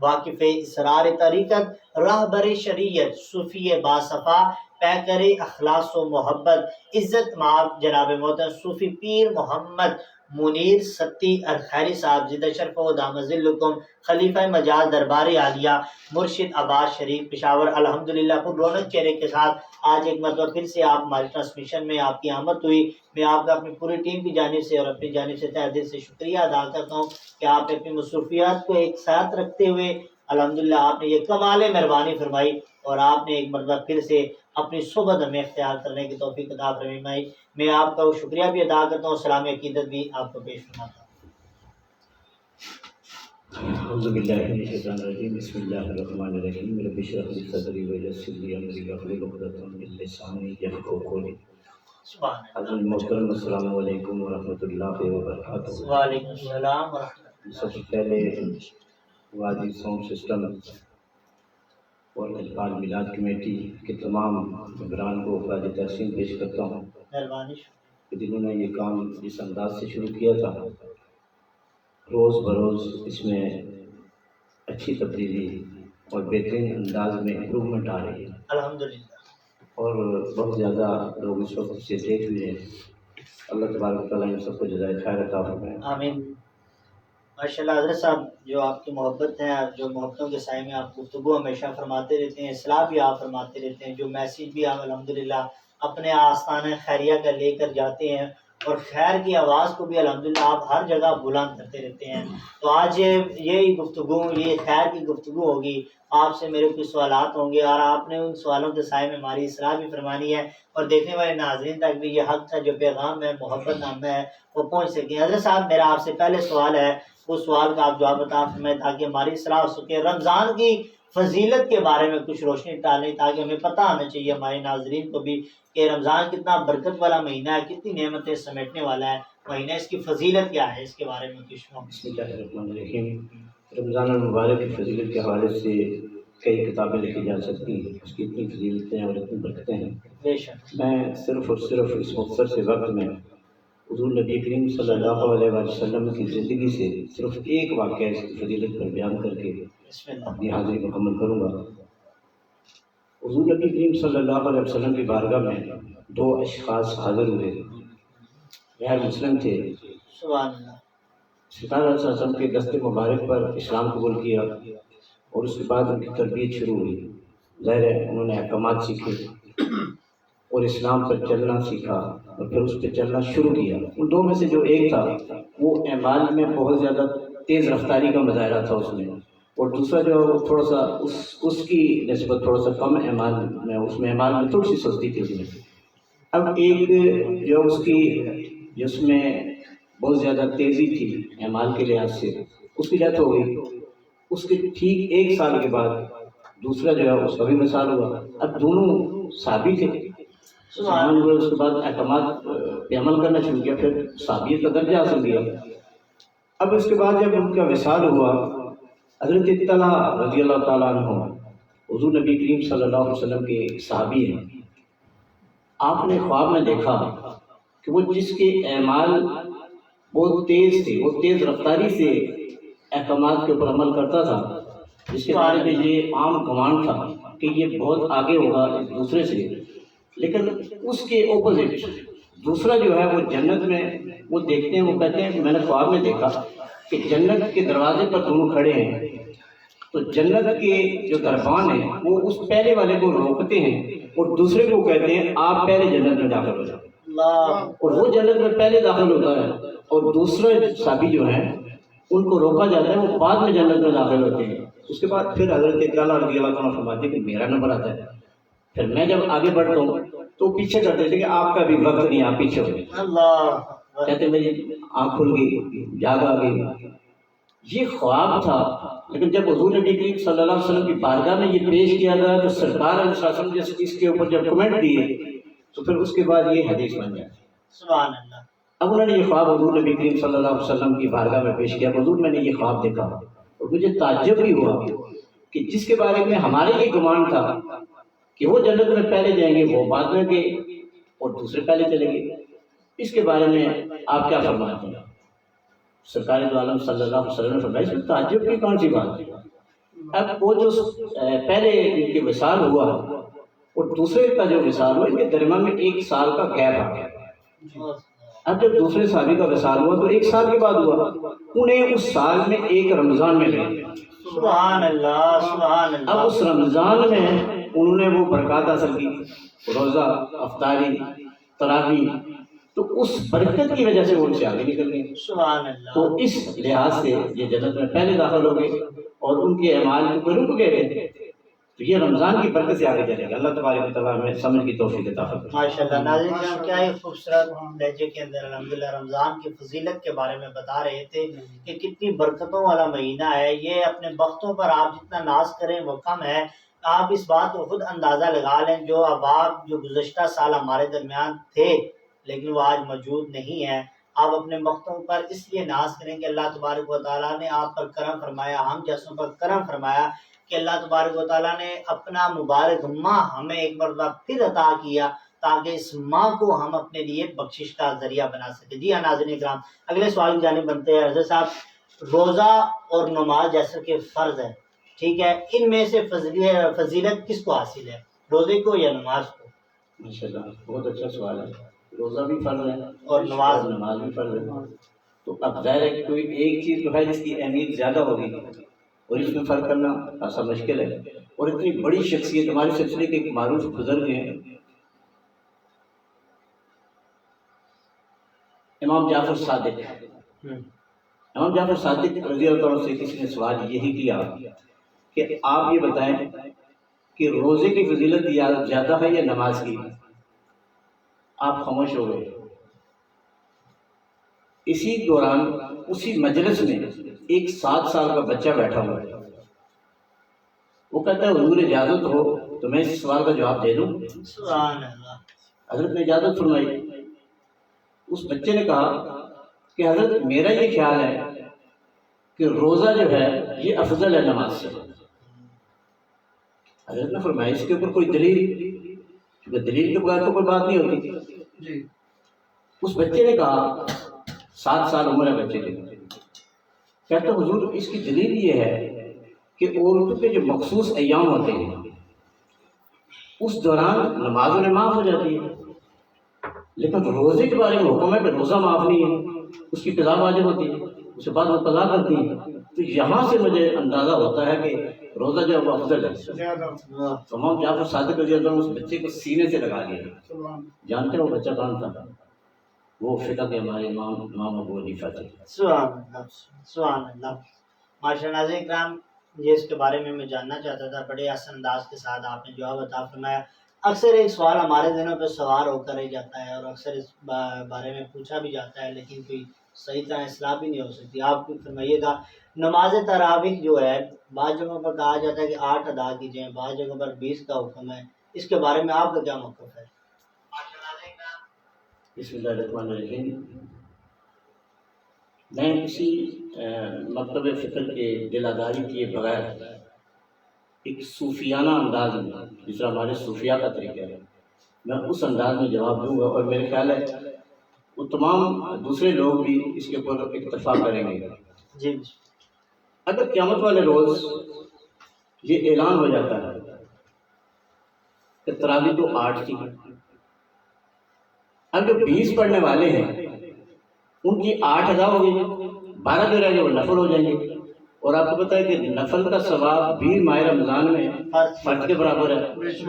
واقف اسرار طریقت، راہبر شریعت، صوفی باصفا، پیکر اخلاص و محبت، عزت مآب جناب محترم صوفی پیر محمد منیر ستی الخیری صاحب زندہ شرف و دام ذلکم، خلیفہ مجاز دربار عالیہ مرشد عباس شریف پشاور، الحمدللہ پر رونق چہرے کے ساتھ آج ایک مرتبہ پھر سے آپ ہماری ٹرانسمیشن میں آپ کی آمد ہوئی۔ میں آپ کا اپنی پوری ٹیم کی جانب سے اور اپنی جانب سے تہہ دل سے شکریہ ادا کرتا ہوں کہ آپ نے اپنی مصروفیات کو ایک ساتھ رکھتے ہوئے الحمدللہ آپ نے یہ کمال مہربانی فرمائی اور آپ نے ایک مرتبہ پھر سے اپنی صحبت ہمیں اختیار کرنے کی توفیق عطا فرمائی۔ میں آپ کا وہ شکریہ بھی ادا کرتا ہوں، سلام عقیدت بھی آپ کو پیش فرماتا ہوں۔ اعوذ باللہ من الشیطان الرجیم، بسم اللہ الرحمن الرحیم، رب اشرح لی صدری ویسر لی امری واحلل عقدۃ من لسانی یفقهوا قولی۔ حضرت محترم السلام علیکم ورحمۃ اللہ وبرکاتہ۔ وعلیکم السلام ورحمۃ اللہ۔ سب سے پہلے وادی ساؤنڈ سسٹم اور اجبال میلاد کمیٹی کے تمام ممبران کو خراج تحسین پیش کرتا ہوں مہربانی کہ جنہوں نے یہ کام جس انداز سے شروع کیا تھا، روز بروز اس میں اچھی تبدیلی اور بہترین انداز میں امپرومنٹ آ رہی ہے، الحمدللہ، اور بہت زیادہ لوگ اس وقت سے دیکھ بھی ہیں۔ اللہ تبارک و تعالیٰ ان سب کو جزائے خیر عطا فرمائے۔ آمین۔ ماشاءاللہ حضرت صاحب، جو آپ کی محبت ہے، جو محبتوں کے سائے میں آپ گفتگو ہمیشہ فرماتے رہتے ہیں، اصلاح بھی آپ فرماتے رہتے ہیں، جو میسیج بھی آپ الحمدللہ اپنے آستانہ خیریہ کا لے کر جاتے ہیں، اور خیر کی آواز کو بھی الحمدللہ آپ ہر جگہ بلند کرتے رہتے ہیں۔ تو آج یہی گفتگو، یہ خیر کی گفتگو ہوگی، آپ سے میرے کچھ سوالات ہوں گے اور آپ نے ان سوالوں کے سائے میں ہماری اصلاح بھی فرمانی ہے اور دیکھنے والے ناظرین تک بھی یہ حق کا جو پیغام ہے، محبت نامہ ہے، وہ پہنچ سکے۔ حضرت صاحب، میرا آپ سے پہلے سوال ہے، اس سوال کا آپ جواب عطا فرمائیں تاکہ ہماری اصلاح ہو سکے۔ رمضان کی فضیلت کے بارے میں کچھ روشنی ڈالیں تاکہ ہمیں پتہ ہونا چاہیے ہمارے ناظرین کو بھی کہ رمضان کتنا برکت والا مہینہ ہے، کتنی نعمتیں سمیٹنے والا ہے مہینہ، اس کی فضیلت کیا ہے، اس کے بارے میں کچھ بسم اللہ الرحمن الرحیم۔ رمضان المبارک کی فضیلت کے حوالے سے کئی کتابیں لکھی جا سکتی ہیں، اس کی اتنی فضیلتیں اور اتنی برکتیں ہیں۔ بے شک۔ میں صرف اور صرف اس مختصر سے وقت میں حضور نبی کریم صلی اللہ علیہ وسلم کی زندگی سے صرف ایک واقعہ اس کی فضیلت پر بیان کر کے بسم اللہ۔ اپنی حاضری مکمل کروں گا۔ حضور نبی کریم صلی اللہ علیہ وسلم کی بارگاہ میں دو اشخاص حاضر ہوئے، غیر مسلم تھے۔ سبحان اللہ۔ سرکار علیہ وسلم کے دست مبارک پر اسلام قبول کیا اور اس کے بعد ان کی تربیت شروع ہوئی۔ ظاہر ہے انہوں نے احکامات سیکھے اور اسلام پر چلنا سیکھا اور پھر اس پہ چلنا شروع کیا۔ ان دو میں سے جو ایک تھا وہ اعمال میں بہت زیادہ تیز رفتاری کا مظاہرہ تھا اس میں، اور دوسرا جو ہے وہ تھوڑا سا اس کی نسبت تھوڑا سا کم اعمال میں، اس میں اعمال میں تھوڑی سی سستی تھی اس میں۔ اب ایک جو اس میں بہت زیادہ تیزی تھی اعمال کے لحاظ سے، اس کی ڈیتھ ہو گئی۔ اس کے ٹھیک ایک سال کے بعد دوسرا جو ہے اس کا بھی وصال ہوا۔ اب دونوں صحابی تھے، مسلمان ہوئے، اس کے بعد احکامات پہ عمل کرنا شروع کیا، پھر صحابیت کا درجہ حاصل کیا۔ اب اس کے بعد جب ان کا وصال ہوا، حضرت طلحہ رضی اللہ تعالیٰ عنہ حضور نبی کریم صلی اللہ علیہ وسلم کے صحابی ہیں، آپ نے خواب میں دیکھا کہ وہ جس کے اعمال بہت تیز تھے، وہ تیز رفتاری سے احکامات کے اوپر عمل کرتا تھا، جس کے بارے میں یہ عام گمان تھا کہ یہ بہت آگے ہوگا ایک دوسرے سے، لیکن اس کے اپوزٹ دوسرا جو ہے وہ جنت میں، وہ دیکھتے ہیں، وہ کہتے ہیں کہ میں نے خواب میں دیکھا کہ جنت کے دروازے پر دونوں کھڑے ہیں، تو جنت کے جو دربان ہیں وہ اس پہلے والے کو روکتے ہیں اور دوسرے کو کہتے ہیں آپ پہلے جنت میں داخل ہو جاؤ، اور وہ جنت میں پہلے داخل ہوتا ہے اور دوسرے صحابی جو ہیں ان کو روکا جاتا ہے، وہ بعد میں جنت میں داخل ہوتے ہیں۔ اس کے بعد پھر حضرت طلحہ رضی اللہ عنہ فرماتے ہیں کہ میرا نمبر آتا ہے، پھر میں جب آگے بڑھتا ہوں تو پیچھے کرتے تھے کہ آپ کا بھی وقت نہیں، آپ پیچھے ہو گئے۔ اللہ کہتے میری آنکھ کھل گئی، جاگ آ گئی۔ یہ خواب تھا، لیکن جب حضور نبی کریم صلی اللہ علیہ وسلم کی بارگاہ میں یہ پیش کیا گیا تو سرکار علیہ وسلم نے اس کے اوپر جب کمنٹ دیے تو پھر اس کے بعد یہ حدیث بن گیا۔ سبحان اللہ۔ اب انہوں نے یہ خواب حضور نبی کریم صلی اللہ علیہ وسلم کی بارگاہ میں پیش کیا، حضور میں نے یہ خواب دیکھا اور مجھے تعجب بھی ہوا کہ جس کے بارے میں ہمارے یہ گمان تھا کہ وہ جنت میں پہلے جائیں گے، وہ بعد میں گئے اور دوسرے پہلے چلیں گے، اس کے بارے میں آپ کیا فرماتے ہیں؟ سرکار دو عالم صلی اللہ علیہ وسلم نے فرمایا اس میں تعجب کی کون سی بات ہے؟ اب وہ جو پہلے ان کے وصال ہوا اور دوسرے کا جو وصال ہوا، ان کے درمیان میں 1 سال کا گیپ آ گیا۔ اب جب دوسرے صحابی کا وصال ہوا تو 1 سال کے بعد ہوا، انہیں اس سال میں ایک رمضان میں گئے۔ سبحان اللہ سبحان اللہ۔ اب اس رمضان میں انہوں نے وہ برکات حاصل کی، روزہ، افطاری، تراویح، تو اس برکت کی وجہ سے وہ ان سے آگے نکل گئے۔ سبحان اللہ۔ تو اس لحاظ سے یہ جنت میں پہلے داخل ہو گئے اور ان کے اعمال کو رک گئے تھے، تو یہ رمضان کی برکت سے آگے چلے گا۔ اللہ تبارک و تعالیٰ ہمیں سمجھ کی توفیق عطا فرمائے۔ ماشاءاللہ۔ ناظرین کرام، کیا ایک خوبصورت لہجے کے اندر الحمدللہ رمضان کی فضیلت کے بارے میں بتا رہے تھے کہ کتنی برکتوں والا مہینہ ہے یہ۔ اپنے بختوں پر آپ جتنا ناز کریں وہ کم ہے۔ آپ اس بات کو خود اندازہ لگا لیں، جو احباب جو گزشتہ سال ہمارے درمیان تھے لیکن وہ آج موجود نہیں ہیں، آپ اپنے بختوں پر اس لیے ناز کریں کہ اللہ تبارک و تعالیٰ نے آپ پر کرم فرمایا، ہم جیسوں پر کرم فرمایا کہ اللہ تبارک و تعالیٰ نے اپنا مبارک ماہ ہمیں ایک مرتبہ پھر عطا کیا تاکہ اس ماہ کو ہم اپنے لیے بخشش کا ذریعہ بنا سکیں۔ جی ہاں ناظرین کرام، اگلے سوال کی جانب بنتے ہیں۔ حضرت صاحب، روزہ اور نماز جیسا کہ فرض ہے، ٹھیک ہے، ان میں سے فضیلت کس کو حاصل ہے، روزے کو یا نماز کو؟ ماشاءاللہ، بہت اچھا سوال ہے۔ روزہ بھی فرض ہے اور نماز بھی فرض ہے، تو اب ظاہر ہے کہ کوئی ایک چیز جو ہے جس کی اہمیت زیادہ ہوگی اور اس میں فرق کرنا ایسا مشکل ہے۔ اور اتنی بڑی شخصیت ہمارے سلسلے کے ایک معروف بزرگ ہیں امام جعفر صادق۔ امام جعفر صادق رضی اللہ عنہ سے کسی نے سوال یہی کیا کہ آپ یہ بتائیں کہ روزے کی فضیلت زیادہ ہے یا نماز کی؟ آپ خاموش ہو گئے۔ اسی دوران اسی مجلس میں ایک 7 سال کا بچہ بیٹھا ہوا ہے، وہ کہتا ہے حضور اجازت ہو تو میں اس سوال کا جواب دے دوں؟ سبحان اللہ۔ حضرت نے اجازت فرمائی۔ اس بچے نے کہا کہ حضرت میرا یہ خیال ہے کہ روزہ جو ہے یہ افضل ہے نماز سے۔ حضرت نے فرمایا اس کے اوپر کوئی دلیل؟ کیونکہ دلیل کے بغیر تو کوئی بات نہیں ہوتی۔ اس بچے نے کہا، 7 سال عمر ہے بچے کی، کہتا حضور اس کی دلیل یہ ہے کہ عورتوں کے جو مخصوص ایام ہوتے ہیں اس دوران نماز انہیں معاف ہو جاتی ہے، لیکن روزے کے بارے میں حکم ہے کہ روزہ معاف نہیں ہے، اس کی قضا واجب ہوتی ہے، اس کے بعد وہ قضا کرتی ہے۔ تو یہاں سے مجھے اندازہ ہوتا ہے کہ روزہ جو ہے وہ افضل ہے۔ امام جعفر صادق رضی اللہ عنہ اس بچے کو سینے سے لگا لیا۔ جانتے ہیں وہ بچہ کون تھا؟ وہ فقہ کے ہمارے امام ابو حنیفہ تھے۔ سبحان اللہ سبحان اللہ۔ ماشاء اللہ۔ ناظرین کرام، یہ اس کے بارے میں جاننا چاہتا تھا، بڑے آسان انداز کے ساتھ آپ نے جواب عطا فرمایا۔ اکثر ایک سوال ہمارے دنوں پہ سوار ہو کر رہ جاتا ہے اور اکثر اس بارے میں پوچھا بھی جاتا ہے لیکن کوئی صحیح طرح اصلاح بھی نہیں ہو سکتی۔ آپ کو فرمائیے گا، نماز تراویح جو ہے بعض جگہوں پر کہا جاتا ہے کہ 8 ادا کی جائیں، بعض جگہوں پر 20 کا حکم ہے، اس کے بارے میں آپ کا کیا موقف ہے؟ بسم اللہ الرحمن الرحیم۔ میں کسی مکتب فکر کے دلاداری کیے بغیر ایک صوفیانہ انداز میں، جس طرح ہمارے صوفیاء کا طریقہ ہے، میں اس انداز میں جواب دوں گا، اور میرے خیال ہے وہ تمام دوسرے لوگ بھی اس کے اوپر اتفاق کریں گے۔ جی، اگر قیامت والے روز یہ اعلان ہو جاتا ہے کہ تراویح تو 8 تھی، اب جو 20 پڑھنے والے ہیں ان کی 8 ادا ہو گئی، 12 جو رہ گئے وہ نفل ہو جائیں گے۔ اور آپ کو پتہ ہے کہ نفل کا ثواب بھی ماہ رمضان میں فرض کے برابر ہے،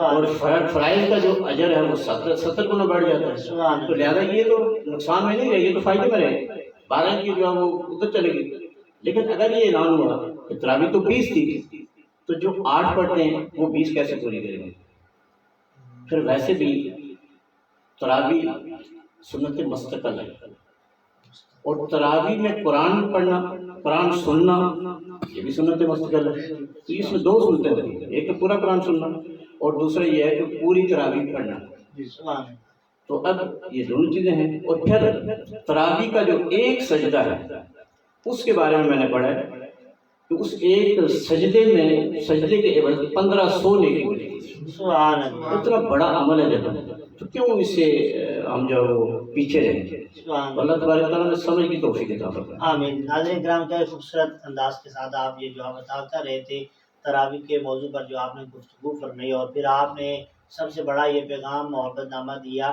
اور فرائض کا جو اجر ہے وہ 70 گنا بڑھ جاتا ہے۔ تو لہٰذا یہ تو نقصان میں نہیں رہے، یہ تو فائدے میں رہے، 12 کی جو ہے وہ ادھر چلے گی۔ لیکن اگر یہ اعلان ہوا کہ تراویح تو 20 تھی، تو جو 8 پڑھتے ہیں وہ 20 کیسے پوری کریں گے؟ پھر ویسے بھی تراویح سنت مستقل ہے، اور تراویح میں قرآن پڑھنا، قرآن سننا، یہ بھی سنت مستقل ہے۔ تو اس میں 2 سنتیں ہیں، ایک تو پورا قرآن سننا اور دوسرا یہ ہے کہ پوری تراویح پڑھنا۔ تو اب یہ دونوں چیزیں ہیں۔ اور پھر تراویح کا جو ایک سجدہ ہے اس کے بارے میں نے پڑھا ہے کہ اس ایک سجدے میں، سجدے کے عوض 1500 نیکی ملے گی۔ سبحان اللہ۔ اتنا بڑا عمل ہے جب، تو کیوں اس سے ہم جو پیچھے رہیں گے؟ اللہ تبارک تعالیٰ نے سمجھ کی توفیق عطا فرمائے۔ آمین۔ ناظرین کرام، کیا خوبصورت انداز کے ساتھ آپ یہ جواب عطا کر رہے تھے۔ تراویح کے موضوع پر جو آپ نے گفتگو فرمائی، اور پھر آپ نے سب سے بڑا یہ پیغام محبت نامہ دیا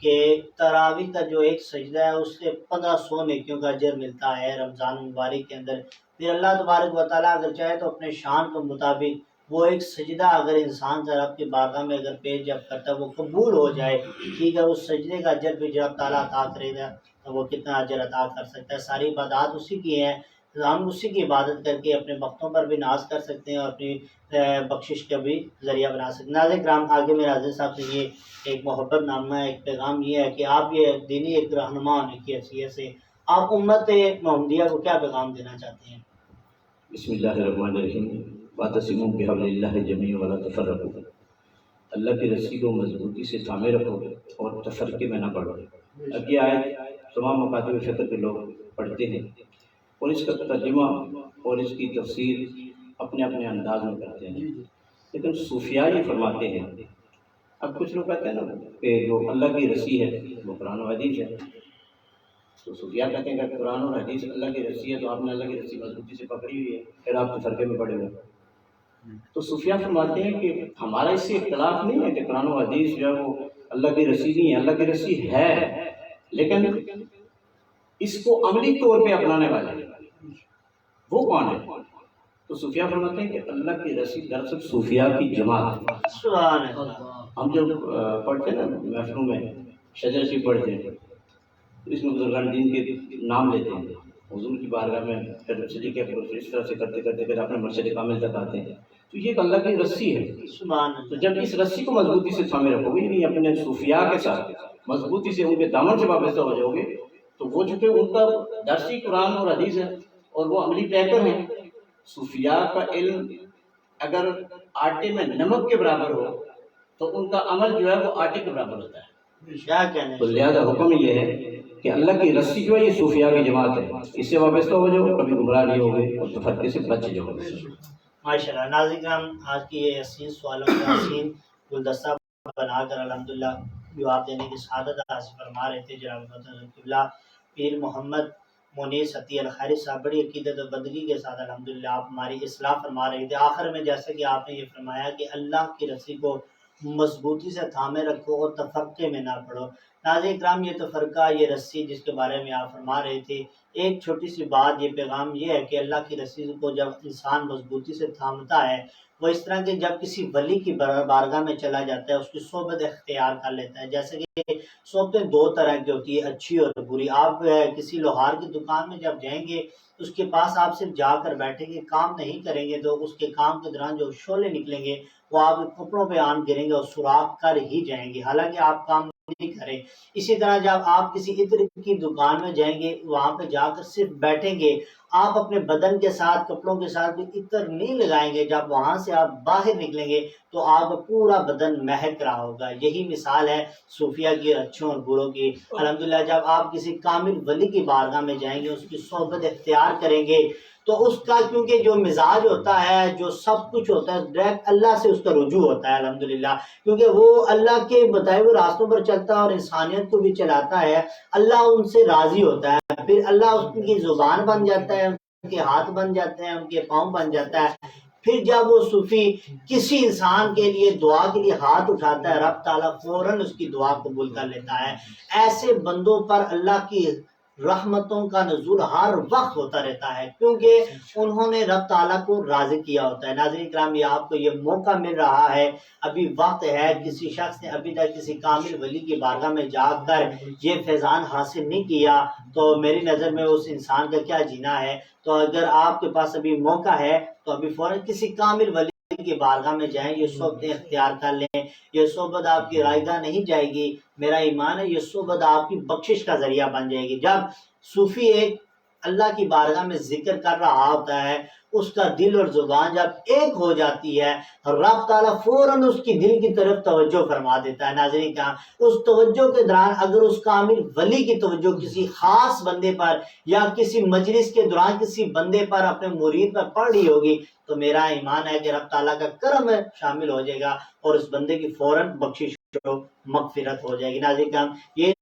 کہ تراویح کا جو ایک سجدہ ہے اس سے 1500 نیکیوں کا اجر ملتا ہے رمضان مبارک کے اندر۔ پھر اللہ تبارک و تعالیٰ اگر چاہے تو اپنے شان کے مطابق وہ ایک سجدہ اگر انسان کا رب کی بارگاہ میں اگر پیش جب کرتا ہے وہ قبول ہو جائے، ٹھیک ہے، اس سجدے کا اجر بھی جب تعالیٰ عطا کرے گا تو وہ کتنا اجر عطا کر سکتا ہے۔ ساری عبادات اسی کی ہیں، ہم اسی کی عبادت کر کے اپنے وقتوں پر بھی ناز کر سکتے ہیں اور اپنی بخشش کا بھی ذریعہ بنا سکتے ہیں۔ ناظرین کرام، آگے میرے حضرت صاحب سے یہ ایک محبت نامہ ہے، ایک پیغام یہ ہے کہ آپ یہ دینی ایک رہنما ہونے کی حیثیت سے آپ امت محمدیہ کو کیا پیغام دینا چاہتے ہیں؟ بسم اللہ الرحمن الرحیم۔ واعتصموا بحبل اللہ جميعا ولا تفرقوا۔ اللہ کی رسی کو مضبوطی سے تھامے رکھو اور تفرقے میں نہ پڑو۔ اب یہ آیت تمام مکاتب فکر کے لوگ پڑھتے ہیں اور اس کا ترجمہ اور اس کی تفسیر اپنے اپنے انداز میں کرتے ہیں، لیکن صوفیاء یہ فرماتے ہیں، اب کچھ لوگ کہتے ہیں نا کہ جو اللہ کی رسی ہے وہ قرآن و حدیث ہے، تو صوفیاء کہتے ہیں کہ قرآن اور حدیث اللہ کی رسی ہے تو آپ نے اللہ کی رسی مضبوطی سے پکڑی ہوئی ہے، پھر آپ تفرقے میں پڑے ہوئے۔ تو صوفیاء فرماتے ہیں کہ ہمارا اس سے اختلاف نہیں ہے کہ قرآن و حدیث جو ہے وہ اللہ کی رسی نہیں ہے، اللہ کی رسی ہے، لیکن اس کو عملی طور پہ اپنانے والے وہ کون ہے؟ تو صوفیاء فرماتے ہیں کہ اللہ کی رسی دراصل صوفیاء کی جماعت ہے۔ سبحان اللہ۔ ہم جب پڑھتے ہیں نا محفلوں میں شجر شریف پڑھتے ہیں تو اس میں بزرگان دین کے نام لیتے ہیں، حضور کی بارگاہ میں پھر صدیق اکبر، پھر اس طرح سے کرتے کرتے پھر اپنے مرشد کامل تک آتے ہیں، تو یہ ایک اللہ کی رسی ہے۔ سبحان تو اللہ۔ جب اس رسی کو مضبوطی سے تھامے رکھو گے، یعنی اپنے صوفیاء کے ساتھ مضبوطی سے ان کے دامن سے وابستہ ہو جاؤ گے، تو وہ چونکہ ان کا درسی قرآن اور حدیث ہے اور وہ عملی پیکر ہیں۔ صوفیاء کا علم اگر آٹے میں نمک کے برابر ہو تو ان کا عمل جو ہے وہ آٹے کے برابر ہوتا ہے۔ کیا کہنے؟ تو لہذا حکم یہ ہے کہ اللہ کی رسی جو ہے یہ صوفیاء کی جماعت ہے، اس سے وابستہ ہو جاؤ، کبھی گمراہ نہیں ہوگے اور تفرقے سے بچ جاؤ گے۔ ماشاء اللہ۔ ناظرین کرام، آج کی یہ حسین سوالوں کا حسین گلدستہ بنا کر الحمدللہ جو آپ دینے کی سعادت حاصل فرما رہے تھے جناب قبلہ پیر محمد منیر ستی الخیری صاحب، بڑی عقیدت و بندگی کے ساتھ الحمدللہ آپ ہماری اصلاح فرما رہے تھے۔ آخر میں جیسے کہ آپ نے یہ فرمایا کہ اللہ کی رسی کو مضبوطی سے تھامے رکھو اور تفرقے میں نہ پڑو۔ ناظرین کرام، یہ تفرقہ، یہ رسی جس کے بارے میں آپ فرما رہے تھے، ایک چھوٹی سی بات، یہ پیغام یہ ہے کہ اللہ کی رسی کو جب انسان مضبوطی سے تھامتا ہے، وہ اس طرح کہ جب کسی ولی کی بارگاہ میں چلا جاتا ہے، اس کی صحبت اختیار کر لیتا ہے۔ جیسے کہ صحبتیں دو طرح کی ہوتی ہے، اچھی اور بری۔ آپ کسی لوہار کی دکان میں جب جائیں گے، اس کے پاس آپ صرف جا کر بیٹھیں گے، کام نہیں کریں گے، تو اس کے کام کے دوران جو شعلے نکلیں گے وہ آپ کے کپڑوں پہ آن گریں گے اور سوراخ کر ہی جائیں گے، حالانکہ آپ کام نہیں کریں۔ اسی طرح جب آپ کسی عطر کی دکان میں جائیں گے، وہاں پہ جا کر صرف بیٹھیں گے، آپ اپنے بدن کے ساتھ، کپڑوں کے ساتھ کوئی عطر نہیں لگائیں گے، جب وہاں سے آپ باہر نکلیں گے تو آپ کا پورا بدن مہک رہا ہوگا۔ یہی مثال ہے صوفیاء کی اچھوں اور بروں کی۔ الحمدللہ جب آپ کسی کامل ولی کی بارگاہ میں جائیں گے، اس کی صحبت اختیار کریں گے، تو اس کا کیونکہ جو مزاج ہوتا ہے، جو سب کچھ ہوتا ہے، ڈائریکٹ اللہ سے اس کا رجوع ہوتا ہے الحمدللہ، کیونکہ وہ اللہ کے بتائے ہوئے راستوں پر چلتا ہے اور انسانیت کو بھی چلاتا ہے، اللہ ان سے راضی ہوتا ہے، پھر اللہ اس کی زبان بن جاتا ہے، ان کے ہاتھ بن جاتے ہیں، ان کے پاؤں بن جاتا ہے۔ پھر جب وہ صوفی کسی انسان کے لیے دعا کے لیے ہاتھ اٹھاتا ہے، رب تعالیٰ فوراً اس کی دعا قبول کر لیتا ہے۔ ایسے بندوں پر اللہ کی رحمتوں کا نزول ہر وقت ہوتا رہتا ہے، کیونکہ انہوں نے رب تعالیٰ کو راضی کیا ہوتا ہے۔ ناظرین کرام، یہ آپ کو یہ موقع مل رہا ہے، ابھی وقت ہے، کسی شخص نے ابھی تک کسی کامل ولی کی بارگاہ میں جا کر یہ فیضان حاصل نہیں کیا تو میری نظر میں اس انسان کا کیا جینا ہے۔ تو اگر آپ کے پاس ابھی موقع ہے تو ابھی فوراً کسی کامل ولی کی بارگاہ میں جائیں، یہ صحبتیں اختیار کر لیں۔ یہ صحبت آپ کی رائیگاہ نہیں جائے گی، میرا ایمان ہے یہ صحبت آپ کی بخشش کا ذریعہ بن جائے گی۔ جب صوفی ایک اللہ کی بارگاہ میں ذکر کر رہا ہوتا ہے، اس کا دل اور زبان جب ایک ہو جاتی ہے، رب تعالیٰ فوراً اس کی دل کی طرف توجہ فرما دیتا ہے۔ ناظرین کہاں اس توجہ کے دوران اگر اس کامل ولی کی توجہ کسی خاص بندے پر یا کسی مجلس کے دوران کسی بندے پر، اپنے مرید پر پڑ رہی ہوگی، تو میرا ایمان ہے کہ رب تعالیٰ کا کرم شامل ہو جائے گا اور اس بندے کی فوراً بخشش و مغفرت ہو جائے گی۔ ناظرین کہاں یہ